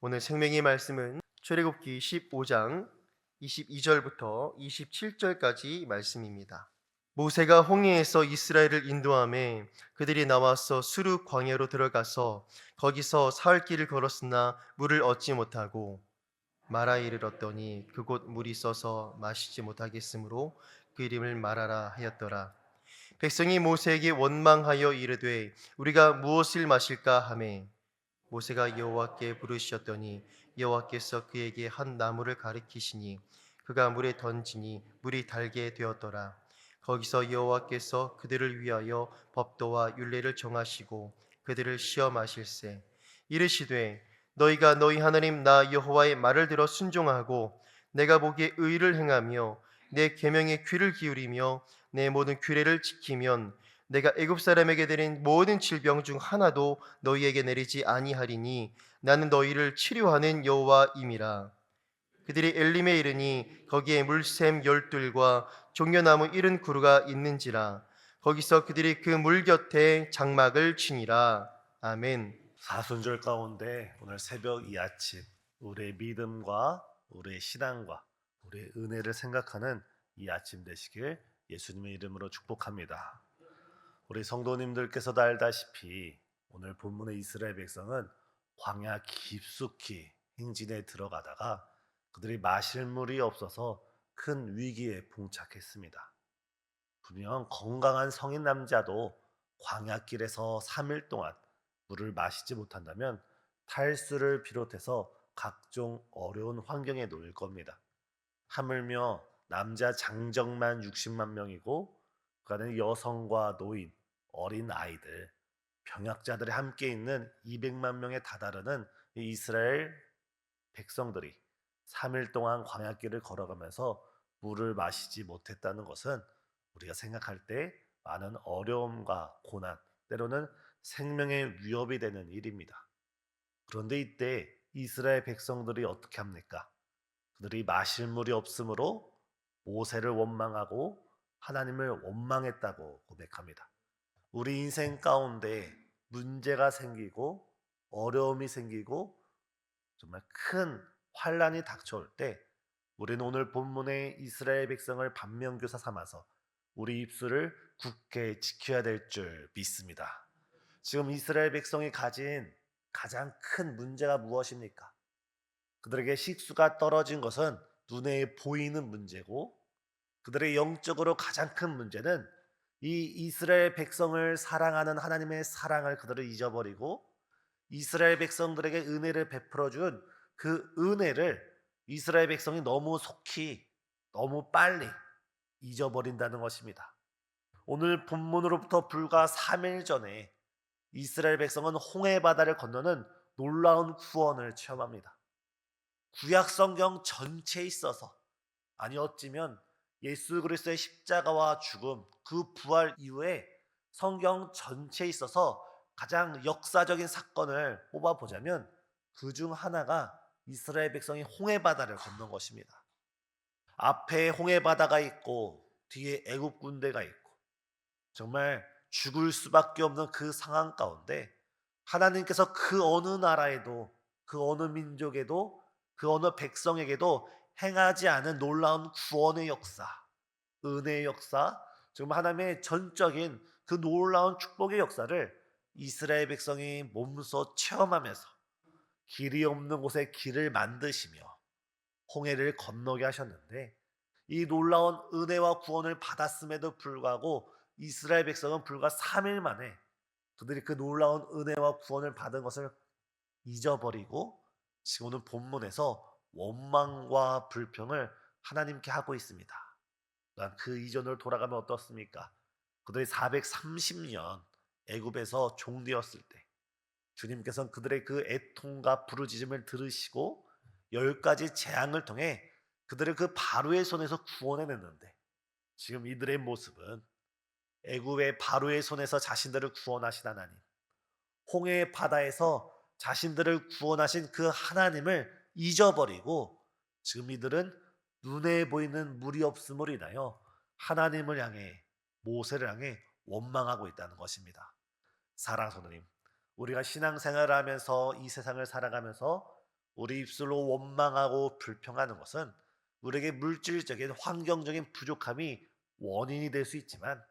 오늘 생명의 말씀은 출애굽기 15장 22절부터 27절까지 말씀입니다. 모세가 홍해에서 이스라엘을 인도하매 그들이 나와서 수르 광야로 들어가서 거기서 사흘 길을 걸었으나 물을 얻지 못하고 마라에 이르렀더니 그곳 물이 써서 마시지 못하겠으므로 그 이름을 마라라 하였더라. 백성이 모세에게 원망하여 이르되 우리가 무엇을 마실까 하매 모세가 여호와께 부르시었더니 여호와께서 그에게 한 나무를 가리키시니 그가 물에 던지니 물이 달게 되었더라. 거기서 여호와께서 그들을 위하여 법도와 율례를 정하시고 그들을 시험하실세 이르시되 너희가 너희 하나님 나 여호와의 말을 들어 순종하고 내가 보기에 의를 행하며 내 계명에 귀를 기울이며 내 모든 규례를 지키면 내가 애굽 사람에게 내린 모든 질병 중 하나도 너희에게 내리지 아니하리니 나는 너희를 치료하는 여호와임이라. 그들이 엘림에 이르니 거기에 물샘 열둘과 종려나무 70그루가 있는지라. 거기서 그들이 그 물 곁에 장막을 치니라. 아멘. 사순절 가운데 오늘 새벽 이 아침 우리의 믿음과 우리의 신앙과 우리의 은혜를 생각하는 이 아침 되시길 예수님의 이름으로 축복합니다. 우리 성도님들께서도 알다시피 오늘 본문의 이스라엘 백성은 광야 깊숙이 행진에 들어가다가 그들이 마실 물이 없어서 큰 위기에 봉착했습니다. 분명 건강한 성인 남자도 광야길에서 3일 동안 물을 마시지 못한다면 탈수를 비롯해서 각종 어려운 환경에 놓일 겁니다. 하물며 남자 장정만 60만 명이고 그 안에 여성과 노인, 어린 아이들, 병약자들이 함께 있는 200만 명에 다다르는 이 이스라엘 백성들이 3일 동안 광야길을 걸어가면서 물을 마시지 못했다는 것은 우리가 생각할 때 많은 어려움과 고난, 때로는 생명의 위협이 되는 일입니다. 그런데 이때 이스라엘 백성들이 어떻게 합니까? 그들이 마실 물이 없으므로 모세를 원망하고 하나님을 원망했다고 고백합니다. 우리 인생 가운데 문제가 생기고 어려움이 생기고 정말 큰 환란이 닥쳐올 때 우리는 오늘 본문의 이스라엘 백성을 반면교사 삼아서 우리 입술을 굳게 지켜야 될 줄 믿습니다. 지금 이스라엘 백성이 가진 가장 큰 문제가 무엇입니까? 그들에게 식수가 떨어진 것은 눈에 보이는 문제고 그들의 영적으로 가장 큰 문제는 이 이스라엘 백성을 사랑하는 하나님의 사랑을 그들을 잊어버리고 이스라엘 백성들에게 은혜를 베풀어 준 그 은혜를 이스라엘 백성이 너무 속히 너무 빨리 잊어버린다는 것입니다. 오늘 본문으로부터 불과 3일 전에 이스라엘 백성은 홍해 바다를 건너는 놀라운 구원을 체험합니다. 구약 성경 전체에 있어서 아니 어찌면 예수 그리스도의 십자가와 죽음 그 부활 이후에 성경 전체에 있어서 가장 역사적인 사건을 뽑아보자면 그 중 하나가 이스라엘 백성이 홍해 바다를 건넌 것입니다. 앞에 홍해 바다가 있고 뒤에 애굽 군대가 있고 정말 죽을 수밖에 없는 그 상황 가운데 하나님께서 그 어느 나라에도 그 어느 민족에도 그 어느 백성에게도 행하지 않은 놀라운 구원의 역사, 은혜의 역사, 정말 하나님의 전적인 그 놀라운 축복의 역사를 이스라엘 백성이 몸소 체험하면서 길이 없는 곳에 길을 만드시며 홍해를 건너게 하셨는데 이 놀라운 은혜와 구원을 받았음에도 불구하고 이스라엘 백성은 불과 3일 만에 그들이 그 놀라운 은혜와 구원을 받은 것을 잊어버리고 지금 오늘 본문에서 원망과 불평을 하나님께 하고 있습니다. 또한 그 이전으로 돌아가면 어떻습니까? 그들이 430년 애굽에서 종되었을 때 주님께서는 그들의 그 애통과 부르짖음을 들으시고 10가지 재앙을 통해 그들을 그 바로의 손에서 구원해냈는데 지금 이들의 모습은 애굽의 바로의 손에서 자신들을 구원하신 하나님, 홍해 바다에서 자신들을 구원하신 그 하나님을 잊어버리고 지금 이들은 눈에 보이는 물이 없음으로 인하여 하나님을 향해 모세를 향해 원망하고 있다는 것입니다. 사랑하는 성도님, 우리가 신앙생활을 하면서 이 세상을 살아가면서 우리 입술로 원망하고 불평하는 것은 우리에게 물질적인 환경적인 부족함이 원인이 될 수 있지만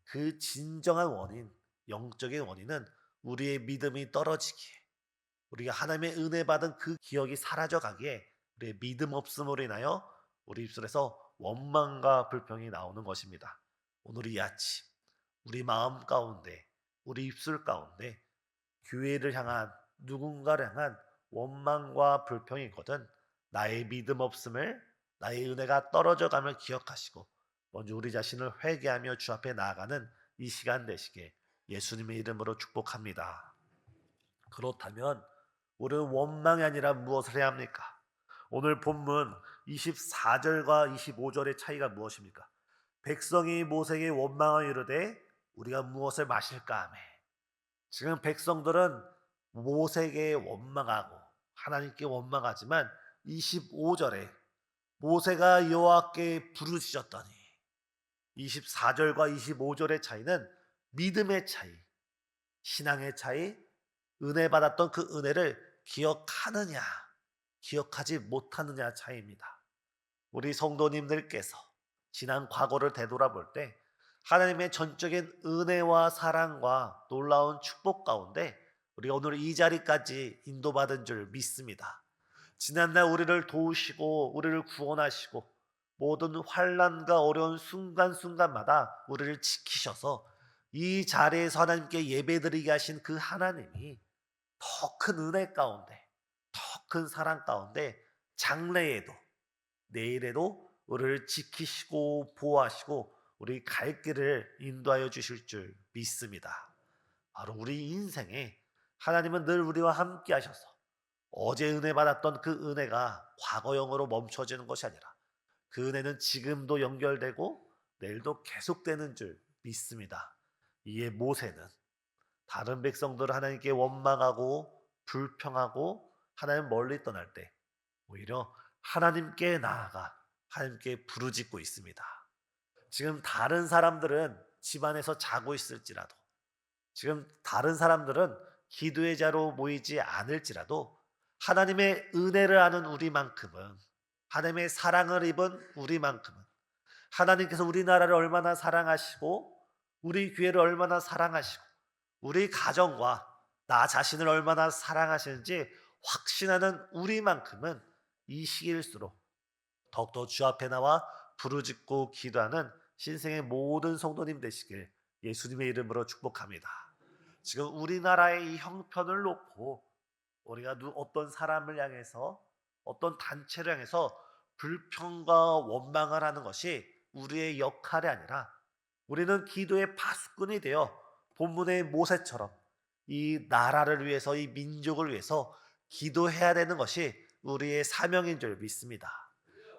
그 진정한 원인, 영적인 원인은 우리의 믿음이 떨어지기에, 우리가 하나님의 은혜 받은 그 기억이 사라져 가기에 우리의 믿음 없음으로 인하여 우리 입술에서 원망과 불평이 나오는 것입니다. 오늘 이 아침 우리 마음 가운데, 우리 입술 가운데 교회를 향한, 누군가를 향한 원망과 불평이거든 나의 믿음 없음을, 나의 은혜가 떨어져 감을 기억하시고 먼저 우리 자신을 회개하며 주 앞에 나아가는 이 시간 되시게 예수님의 이름으로 축복합니다. 그렇다면 우리는 원망이 아니라 무엇을 해야 합니까? 오늘 본문 24절과 25절의 차이가 무엇입니까? 백성이 모세에게 원망하여 이르되 우리가 무엇을 마실까 하매. 지금 백성들은 모세에게 원망하고 하나님께 원망하지만 25절에 모세가 여호와께 부르짖었더니, 24절과 25절의 차이는 믿음의 차이, 신앙의 차이, 은혜 받았던 그 은혜를 기억하느냐, 기억하지 못하느냐 차이입니다. 우리 성도님들께서 지난 과거를 되돌아볼 때 하나님의 전적인 은혜와 사랑과 놀라운 축복 가운데 우리가 오늘 이 자리까지 인도받은 줄 믿습니다. 지난날 우리를 도우시고 우리를 구원하시고 모든 환난과 어려운 순간순간마다 우리를 지키셔서 이 자리에서 하나님께 예배드리게 하신 그 하나님이 더 큰 은혜 가운데, 더 큰 사랑 가운데 장래에도 내일에도 우리를 지키시고 보호하시고 우리 갈 길을 인도하여 주실 줄 믿습니다. 바로 우리 인생에 하나님은 늘 우리와 함께 하셔서 어제 은혜 받았던 그 은혜가 과거형으로 멈춰지는 것이 아니라 그 은혜는 지금도 연결되고 내일도 계속되는 줄 믿습니다. 이에 모세는 다른 백성들을 하나님께 원망하고 불평하고 하나님 멀리 떠날 때 오히려 하나님께 나아가 하나님께 부르짖고 있습니다. 지금 다른 사람들은 집안에서 자고 있을지라도, 지금 다른 사람들은 기도의 자로 모이지 않을지라도 하나님의 은혜를 아는 우리만큼은, 하나님의 사랑을 입은 우리만큼은, 하나님께서 우리나라를 얼마나 사랑하시고 우리 교회를 얼마나 사랑하시고 우리 가정과 나 자신을 얼마나 사랑하시는지 확신하는 우리만큼은 이 시기일수록 더욱더 주 앞에 나와 부르짖고 기도하는 신생의 모든 성도님 되시길 예수님의 이름으로 축복합니다. 지금 우리나라의 이 형편을 놓고 우리가 어떤 사람을 향해서, 어떤 단체를 향해서 불평과 원망을 하는 것이 우리의 역할이 아니라 우리는 기도의 파수꾼이 되어 본문의 모세처럼 이 나라를 위해서, 이 민족을 위해서 기도해야 되는 것이 우리의 사명인 줄 믿습니다.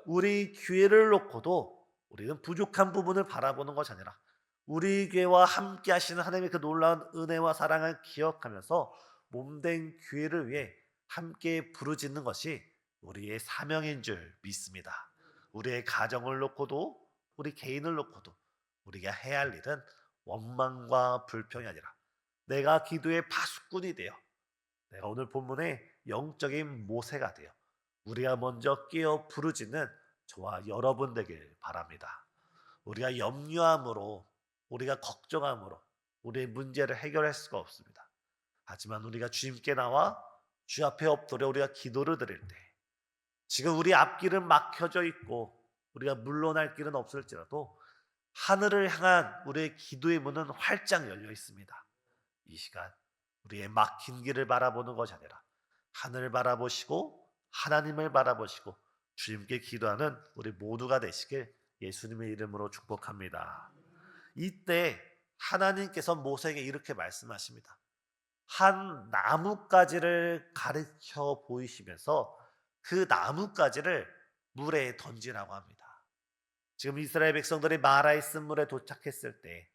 우리 교회를 놓고도 우리는 부족한 부분을 바라보는 것이 아니라 우리 교회와 함께 하시는 하나님의 그 놀라운 은혜와 사랑을 기억하면서 몸된 교회를 위해 함께 부르짖는 것이 우리의 사명인 줄 믿습니다. 우리의 가정을 놓고도, 우리 개인을 놓고도 우리가 해야 할 일은 원망과 불평이 아니라 내가 기도의 파수꾼이 되어, 내가 오늘 본문의 영적인 모세가 되어 우리가 먼저 깨어 부르짖는 저와 여러분 되길 바랍니다. 우리가 염려함으로, 우리가 걱정함으로 우리의 문제를 해결할 수가 없습니다. 하지만 우리가 주님께 나와 주 앞에 엎드려 우리가 기도를 드릴 때, 지금 우리 앞길은 막혀져 있고 우리가 물러날 길은 없을지라도 하늘을 향한 우리의 기도의 문은 활짝 열려 있습니다. 이 시간 우리의 막힌 길을 바라보는 것이 아니라 하늘을 바라보시고 하나님을 바라보시고 주님께 기도하는 우리 모두가 되시길 예수님의 이름으로 축복합니다. 이때 하나님께서 모세에게 이렇게 말씀하십니다. 한 나뭇가지를 가르쳐 보이시면서 그 나뭇가지를 물에 던지라고 합니다. 지금 이스라엘 백성들이 마라의 쓴물에 도착했을 때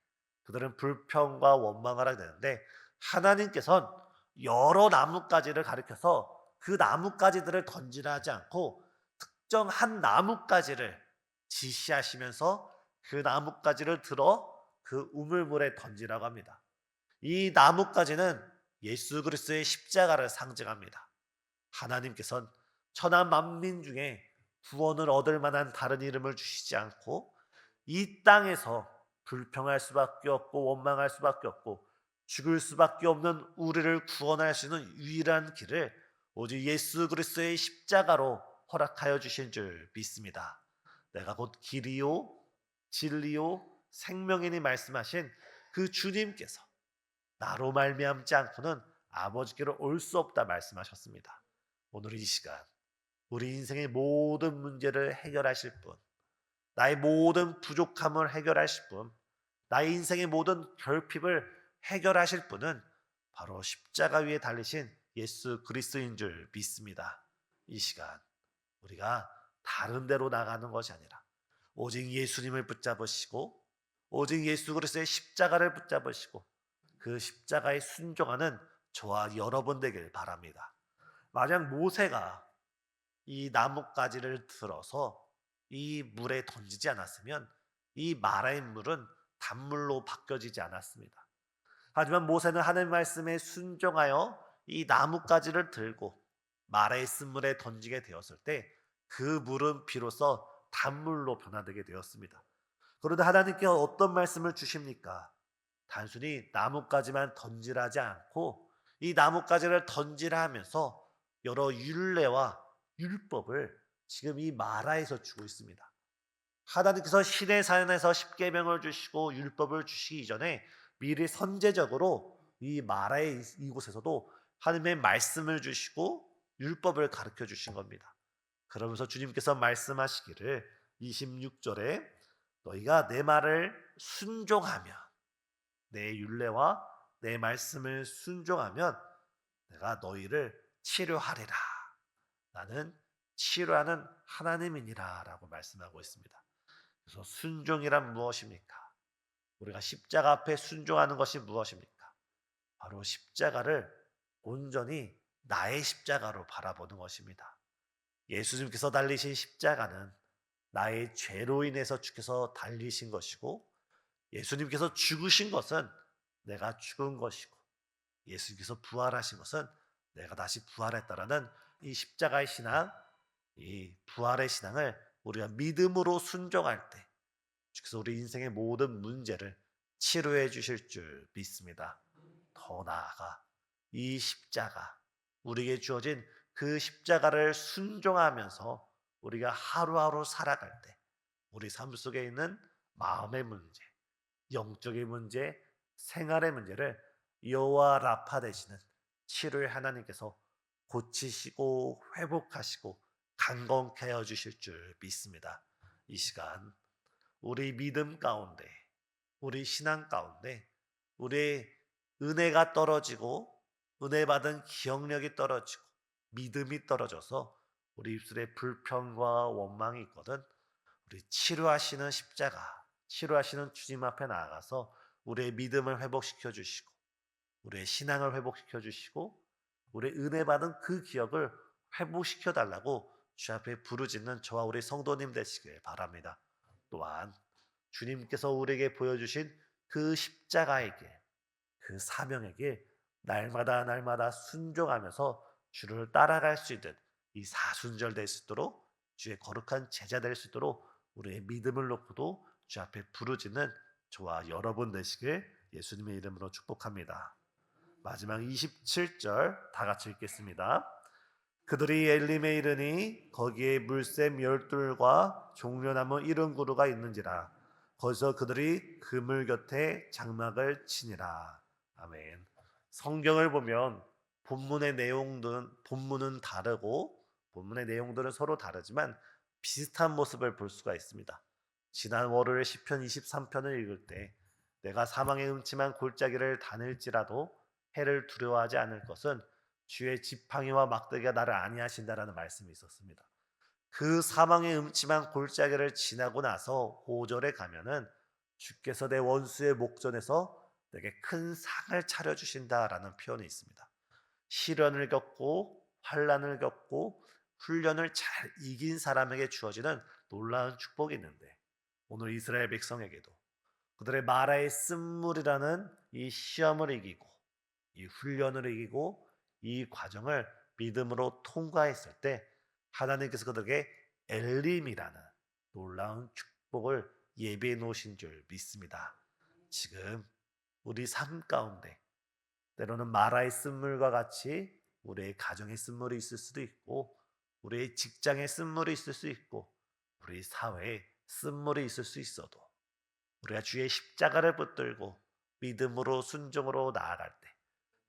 그들은 불평과 원망을 하게 되는데 하나님께서는 여러 나뭇가지를 가리켜서 그 나뭇가지들을 던지라 하지 않고 특정 한 나뭇가지를 지시하시면서 그 나뭇가지를 들어 그 우물물에 던지라고 합니다. 이 나뭇가지는 예수 그리스도의 십자가를 상징합니다. 하나님께서는 천하 만민 중에 구원을 얻을 만한 다른 이름을 주시지 않고 이 땅에서 불평할 수밖에 없고 원망할 수밖에 없고 죽을 수밖에 없는 우리를 구원할 수 있는 유일한 길을 오직 예수 그리스도의 십자가로 허락하여 주신 줄 믿습니다. 내가 곧 길이요 진리요 생명이니 말씀하신 그 주님께서 나로 말미암지 않고는 아버지께로 올 수 없다 말씀하셨습니다. 오늘 이 시간 우리 인생의 모든 문제를 해결하실 분, 나의 모든 부족함을 해결하실 분, 나의 인생의 모든 결핍을 해결하실 분은 바로 십자가 위에 달리신 예수 그리스도인 줄 믿습니다. 이 시간 우리가 다른 데로 나가는 것이 아니라 오직 예수님을 붙잡으시고 오직 예수 그리스도의 십자가를 붙잡으시고 그 십자가에 순종하는 저와 여러분 되길 바랍니다. 만약 모세가 이 나뭇가지를 들어서 이 물에 던지지 않았으면 이 마라의 물은 단물로 바뀌어지지 않았습니다. 하지만 모세는 하나님 말씀에 순종하여 이 나뭇가지를 들고 마라의 쓴물에 던지게 되었을 때 그 물은 비로소 단물로 변화되게 되었습니다. 그런데 하나님께 어떤 말씀을 주십니까? 단순히 나뭇가지만 던지라 하지 않고 이 나뭇가지를 던지라 하면서 여러 율례와 율법을 지금 이 마라에서 주고 있습니다. 하나님께서 시내산에서 십계명을 주시고 율법을 주시기 이전에 미리 선제적으로 이 마라의 이곳에서도 하나님의 말씀을 주시고 율법을 가르쳐 주신 겁니다. 그러면서 주님께서 말씀하시기를 26절에 너희가 내 말을 순종하면 내 율례와 내 말씀을 순종하면 내가 너희를 치료하리라. 나는 치료하는 하나님이니라 라고 말씀하고 있습니다. 그래서 순종이란 무엇입니까? 우리가 십자가 앞에 순종하는 것이 무엇입니까? 바로 십자가를 온전히 나의 십자가로 바라보는 것입니다. 예수님께서 달리신 십자가는 나의 죄로 인해서 주께서 달리신 것이고 예수님께서 죽으신 것은 내가 죽은 것이고 예수님께서 부활하신 것은 내가 다시 부활했다라는 이 십자가의 신앙, 이 부활의 신앙을 우리가 믿음으로 순종할 때 주께서 우리 인생의 모든 문제를 치료해 주실 줄 믿습니다. 더 나아가 이 십자가, 우리에게 주어진 그 십자가를 순종하면서 우리가 하루하루 살아갈 때 우리 삶 속에 있는 마음의 문제, 영적인 문제, 생활의 문제를 여호와 라파 되시는 치료의 하나님께서 고치시고 회복하시고 강건케 하여 주실 줄 믿습니다. 이 시간 우리 믿음 가운데, 우리 신앙 가운데 우리의 은혜가 떨어지고 은혜 받은 기억력이 떨어지고 믿음이 떨어져서 우리 입술에 불평과 원망이 있거든 우리 치료하시는 십자가, 치료하시는 주님 앞에 나아가서 우리의 믿음을 회복시켜 주시고 우리의 신앙을 회복시켜 주시고 우리의 은혜 받은 그 기억을 회복시켜 달라고 주 앞에 부르짖는 저와 우리 성도님 되시길 바랍니다. 또한 주님께서 우리에게 보여주신 그 십자가의 길, 그 사명에게 날마다 날마다 순종하면서 주를 따라갈 수 있는 이 사순절 될 수 있도록 주의 거룩한 제자 될 수 있도록 우리의 믿음을 놓고도 주 앞에 부르짖는 저와 여러분 되시길 예수님의 이름으로 축복합니다. 마지막 27절 다 같이 읽겠습니다. 그들이 엘림에 이르니 거기에 물샘 12과 종려나무 70그루가 있는지라 거기서 그들이 그물 곁에 장막을 치니라. 아멘. 성경을 보면 본문은 다르고 본문의 내용들은 서로 다르지만 비슷한 모습을 볼 수가 있습니다. 지난 월요일 시편 23편을 읽을 때 내가 사망의 음침한 골짜기를 다닐지라도 해를 두려워하지 않을 것은 주의 지팡이와 막대기가 나를 안위하신다라는 말씀이 있었습니다. 그 사망의 음침한 골짜기를 지나고 나서 5절에 가면은 주께서 내 원수의 목전에서 내게 큰 상을 차려주신다라는 표현이 있습니다. 시련을 겪고 환난을 겪고 훈련을 잘 이긴 사람에게 주어지는 놀라운 축복이 있는데 오늘 이스라엘 백성에게도 그들의 마라의 쓴물이라는 이 시험을 이기고 이 훈련을 이기고 이 과정을 믿음으로 통과했을 때 하나님께서 그들에게 엘림이라는 놀라운 축복을 예비해 놓으신 줄 믿습니다. 지금 우리 삶 가운데 때로는 마라의 쓴물과 같이 우리의 가정의 쓴물이 있을 수도 있고 우리의 직장의 쓴물이 있을 수 있고 우리 사회에 쓴물이 있을 수 있어도 우리가 주의 십자가를 붙들고 믿음으로 순종으로 나아갈 때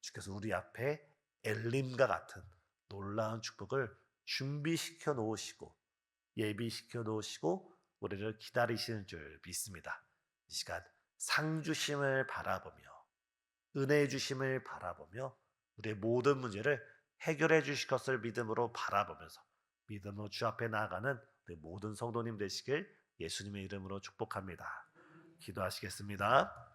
주께서 우리 앞에 엘림과 같은 놀라운 축복을 준비시켜 놓으시고 예비시켜 놓으시고 우리를 기다리시는 줄 믿습니다. 이 시간 상 주심을 바라보며 은혜 주심을 바라보며 우리의 모든 문제를 해결해 주실 것을 믿음으로 바라보면서 믿음으로 주 앞에 나아가는 우리 모든 성도님 되시길 예수님의 이름으로 축복합니다. 기도하시겠습니다.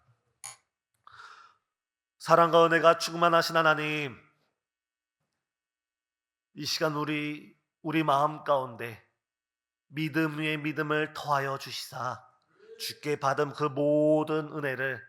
사랑과 은혜가 충만하신 하나님, 이 시간 우리 마음 가운데 믿음 위에 믿음을 더하여 주시사 주께 받은 그 모든 은혜를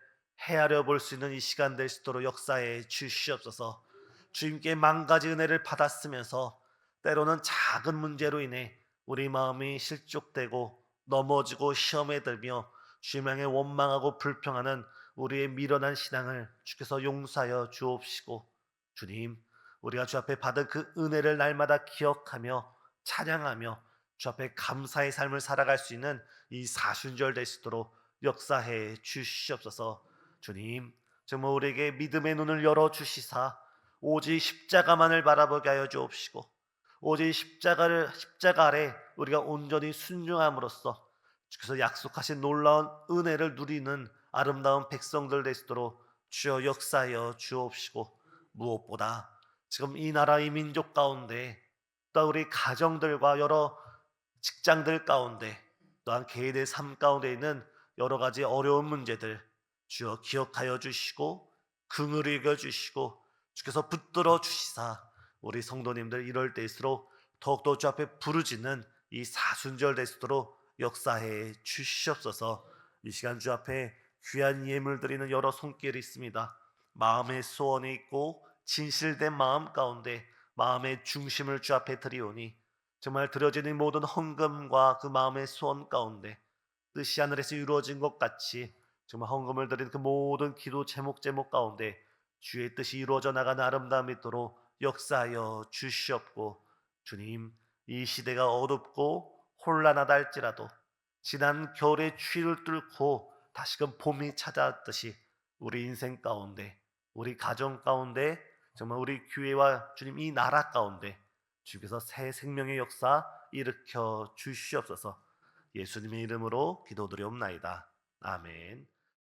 헤아려 볼 수 있는 이 시간 될 수 있도록 역사해 주시옵소서. 주님께 만 가지 은혜를 받았으면서 때로는 작은 문제로 인해 우리 마음이 실족되고 넘어지고 시험에 들며 주님 향해 원망하고 불평하는 우리의 미련한 신앙을 주께서 용서하여 주옵시고, 주님, 우리가 주 앞에 받은 그 은혜를 날마다 기억하며 찬양하며 주 앞에 감사의 삶을 살아갈 수 있는 이 사순절 될 수 있도록 역사해 주시옵소서. 주님, 정말 우리에게 믿음의 눈을 열어 주시사 오직 십자가만을 바라보게 하여 주옵시고, 오직 십자가 아래 우리가 온전히 순종함으로써 주께서 약속하신 놀라운 은혜를 누리는 아름다운 백성들 될 수 있도록 주여 역사하여 주옵시고, 무엇보다 지금 이 나라 이 민족 가운데 또 우리 가정들과 여러 직장들 가운데 또한 개인의 삶 가운데 있는 여러 가지 어려운 문제들 주여 기억하여 주시고 긍휼히 여겨 주시고 주께서 붙들어 주시사 우리 성도님들 이럴 때일수록 더욱더 주 앞에 부르짖는 이 사순절 될 수 있도록 역사해 주시옵소서. 이 시간 주 앞에 귀한 예물 드리는 여러 손길이 있습니다. 마음의 소원이 있고 진실된 마음 가운데 마음의 중심을 주 앞에 드리오니 정말 드려지는 모든 헌금과 그 마음의 소원 가운데 뜻이 하늘에서 이루어진 것 같이 정말 헌금을 드리는 그 모든 기도 제목 가운데 주의 뜻이 이루어져 나가는 아름다움이 있도록 역사하여 주시옵고, 주님, 이 시대가 어둡고 혼란하다 할지라도 지난 겨울의 추위를 뚫고 다시금 봄이 찾아왔듯이 우리 인생 가운데 우리 가정 가운데 정말 우리 교회와 주님 이 나라 가운데 주께서 새 생명의 역사 일으켜 주시옵소서. 예수님의 이름으로 기도드리옵나이다. 아멘.